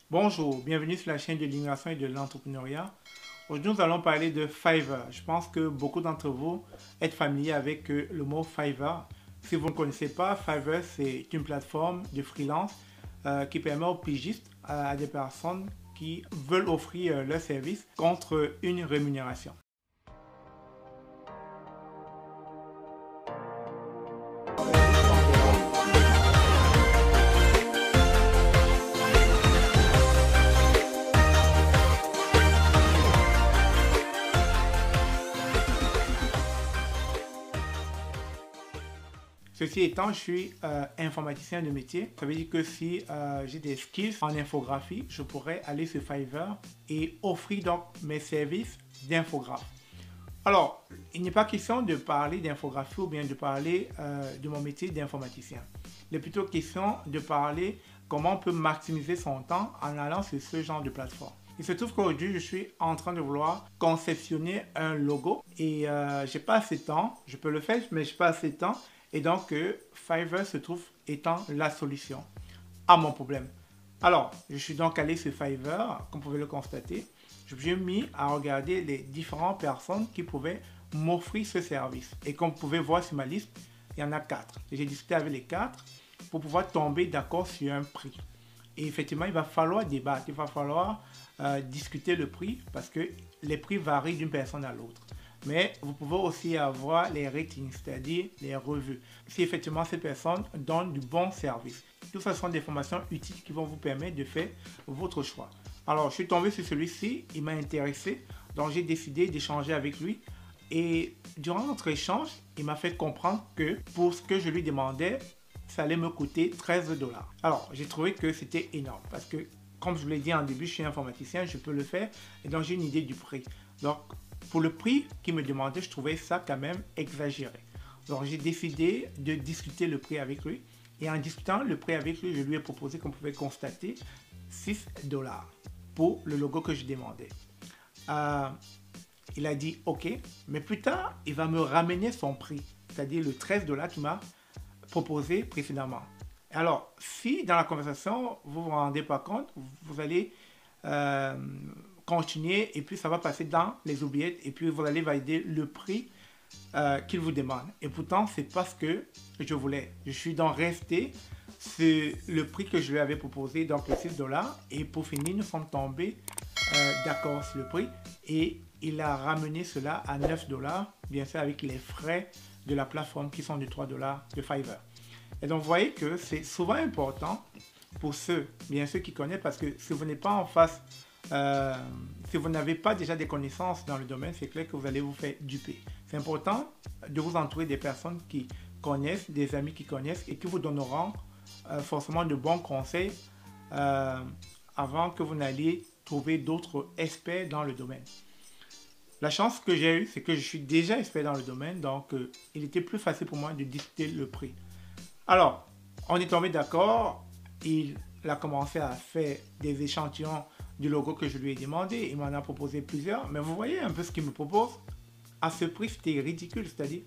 Bonjour, bienvenue sur la chaîne de l'innovation et de l'entrepreneuriat. Aujourd'hui, nous allons parler de Fiverr. Je pense que beaucoup d'entre vous êtes familiers avec le mot Fiverr. Si vous ne connaissez pas, Fiverr, c'est une plateforme de freelance qui permet aux pigistes, à des personnes qui veulent offrir leurs services contre une rémunération. Ceci étant, je suis informaticien de métier. Ça veut dire que si j'ai des skills en infographie, je pourrais aller sur Fiverr et offrir donc mes services d'infographe. Alors, il n'est pas question de parler d'infographie ou bien de parler de mon métier d'informaticien. Il est plutôt question de parler comment on peut maximiser son temps en allant sur ce genre de plateforme. Il se trouve qu'aujourd'hui, je suis en train de vouloir conceptionner un logo et j'ai pas assez de temps. Je peux le faire, mais j'ai pas assez de temps. Et donc, Fiverr se trouve étant la solution à mon problème. Alors, je suis donc allé sur Fiverr, comme vous pouvez le constater. Je me suis mis à regarder les différentes personnes qui pouvaient m'offrir ce service. Et comme vous pouvez voir sur ma liste, il y en a 4. J'ai discuté avec les 4 pour pouvoir tomber d'accord sur un prix. Et effectivement, il va falloir débattre, il va falloir discuter le prix parce que les prix varient d'une personne à l'autre. Mais vous pouvez aussi avoir les ratings, c'est-à-dire les revues. Si effectivement ces personnes donnent du bon service. Tout ça sont des formations utiles qui vont vous permettre de faire votre choix. Alors, je suis tombé sur celui-ci, il m'a intéressé, donc j'ai décidé d'échanger avec lui. Et durant notre échange, il m'a fait comprendre que pour ce que je lui demandais, ça allait me coûter 13 $. Alors, j'ai trouvé que c'était énorme parce que, comme je vous l'ai dit en début, je suis informaticien, je peux le faire et donc j'ai une idée du prix. Donc, pour le prix qu'il me demandait, je trouvais ça quand même exagéré. Donc, j'ai décidé de discuter le prix avec lui. Et en discutant le prix avec lui, je lui ai proposé, comme vous pouvez constater, 6 $ pour le logo que je demandais. Il a dit OK, mais plus tard, il va me ramener son prix, c'est-à-dire le 13 $ qu'il m'a proposé précédemment. Alors, si dans la conversation, vous ne vous rendez pas compte, vous allez continuer et puis ça va passer dans les oubliettes et puis vous allez valider le prix qu'il vous demande. Et pourtant, c'est pas ce que je voulais. Je suis donc resté sur le prix que je lui avais proposé, donc les 6 $. Et pour finir, nous sommes tombés d'accord sur le prix et il a ramené cela à 9 $, bien sûr avec les frais de la plateforme qui sont de 3 $ de Fiverr. Et donc, vous voyez que c'est souvent important pour ceux, bien sûr, qui connaissent, parce que si vous n'êtes pas en face, si vous n'avez pas déjà des connaissances dans le domaine, c'est clair que vous allez vous faire duper. C'est important de vous entourer des personnes qui connaissent, des amis qui connaissent et qui vous donneront forcément de bons conseils avant que vous n'alliez trouver d'autres experts dans le domaine. La chance que j'ai eue, c'est que je suis déjà expert dans le domaine, donc il était plus facile pour moi de discuter le prix. Alors, on est tombé d'accord, il a commencé à faire des échantillons du logo que je lui ai demandé, il m'en a proposé plusieurs, mais vous voyez un peu ce qu'il me propose. À ce prix, c'était ridicule, c'est-à-dire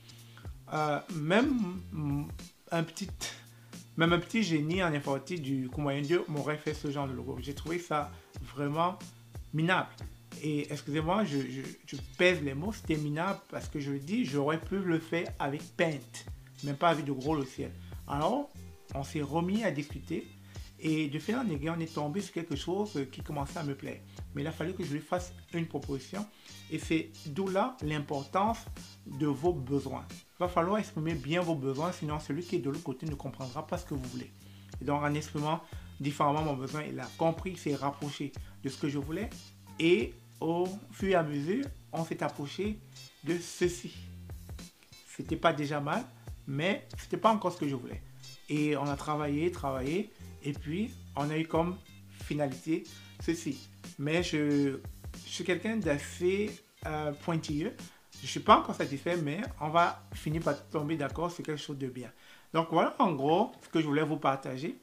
même un petit génie en informatique du coup moyen Dieu m'aurait fait ce genre de logo. J'ai trouvé ça vraiment minable. Et excusez-moi, je pèse les mots, c'était minable parce que je le dis, j'aurais pu le faire avec Paint, même pas avec de gros logiciels. Alors, on s'est remis à discuter et de fil en aiguille, on est tombé sur quelque chose qui commençait à me plaire. Mais il a fallu que je lui fasse une proposition et c'est d'où là l'importance de vos besoins. Il va falloir exprimer bien vos besoins, sinon celui qui est de l'autre côté ne comprendra pas ce que vous voulez. Et donc, en exprimant différemment mon besoin, il a compris, il s'est rapproché de ce que je voulais et au fur et à mesure, on s'est approché de ceci. C'était pas déjà mal, mais c'était pas encore ce que je voulais. Et on a travaillé, et puis on a eu comme finalité ceci. Mais je suis quelqu'un d'assez pointilleux. Je suis pas encore satisfait, mais on va finir par tomber d'accord sur quelque chose de bien. Donc voilà en gros ce que je voulais vous partager.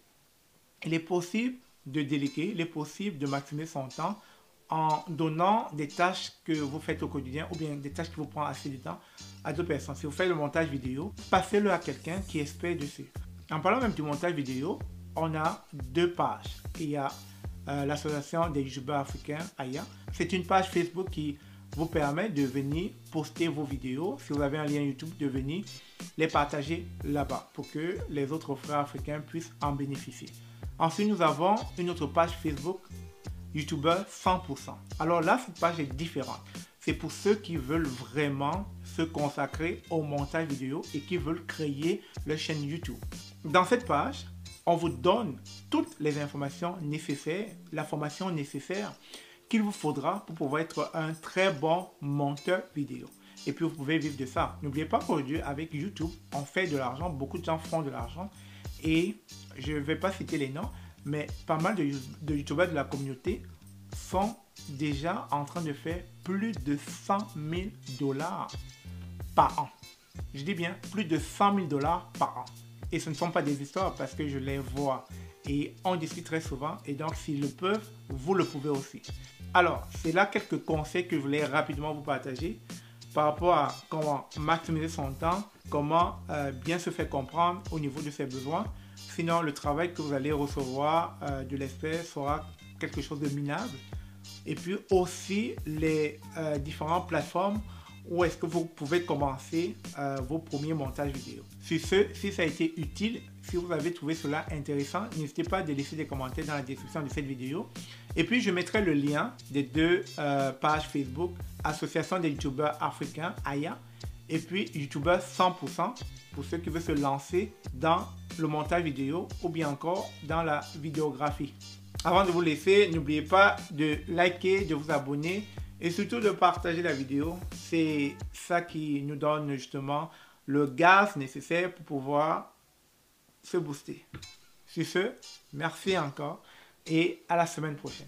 Il est possible de déléguer, il est possible de maximiser son temps en donnant des tâches que vous faites au quotidien ou bien des tâches qui vous prennent assez de temps à d'autres personnes. Si vous faites le montage vidéo, passez-le à quelqu'un qui est expert dessus. En parlant même du montage vidéo, on a deux pages. Il y a l'association des youtubeurs africains, AYA. C'est une page Facebook qui vous permet de venir poster vos vidéos. Si vous avez un lien YouTube, de venir les partager là-bas pour que les autres frères africains puissent en bénéficier. Ensuite, nous avons une autre page Facebook, YouTuber 100%. Alors là, cette page est différente. C'est pour ceux qui veulent vraiment se consacrer au montage vidéo et qui veulent créer leur chaîne YouTube. Dans cette page, on vous donne toutes les informations nécessaires, la formation nécessaire qu'il vous faudra pour pouvoir être un très bon monteur vidéo. Et puis vous pouvez vivre de ça. N'oubliez pas qu'aujourd'hui, avec YouTube, on fait de l'argent. Beaucoup de gens font de l'argent. Et je ne vais pas citer les noms, mais pas mal de youtubeurs de la communauté sont déjà en train de faire plus de 100 000 $ par an. Je dis bien plus de 100 000 $ par an. Et ce ne sont pas des histoires parce que je les vois. Et on discute très souvent. Et donc, s'ils le peuvent, vous le pouvez aussi. Alors, c'est là quelques conseils que je voulais rapidement vous partager par rapport à comment maximiser son temps, comment bien se faire comprendre au niveau de ses besoins. Sinon, le travail que vous allez recevoir de l'expert sera quelque chose de minable. Et puis aussi les différentes plateformes où est-ce que vous pouvez commencer vos premiers montages vidéo. Sur ce, si ça a été utile, si vous avez trouvé cela intéressant, n'hésitez pas à laisser des commentaires dans la description de cette vidéo. Et puis, je mettrai le lien des deux pages Facebook, Association des youtubeurs africains, AYA, et puis youtubeur 100% pour ceux qui veulent se lancer dans le montage vidéo ou bien encore dans la vidéographie. Avant de vous laisser, n'oubliez pas de liker, de vous abonner et surtout de partager la vidéo. C'est ça qui nous donne justement le gaz nécessaire pour pouvoir se booster. Sur ce, merci encore et à la semaine prochaine.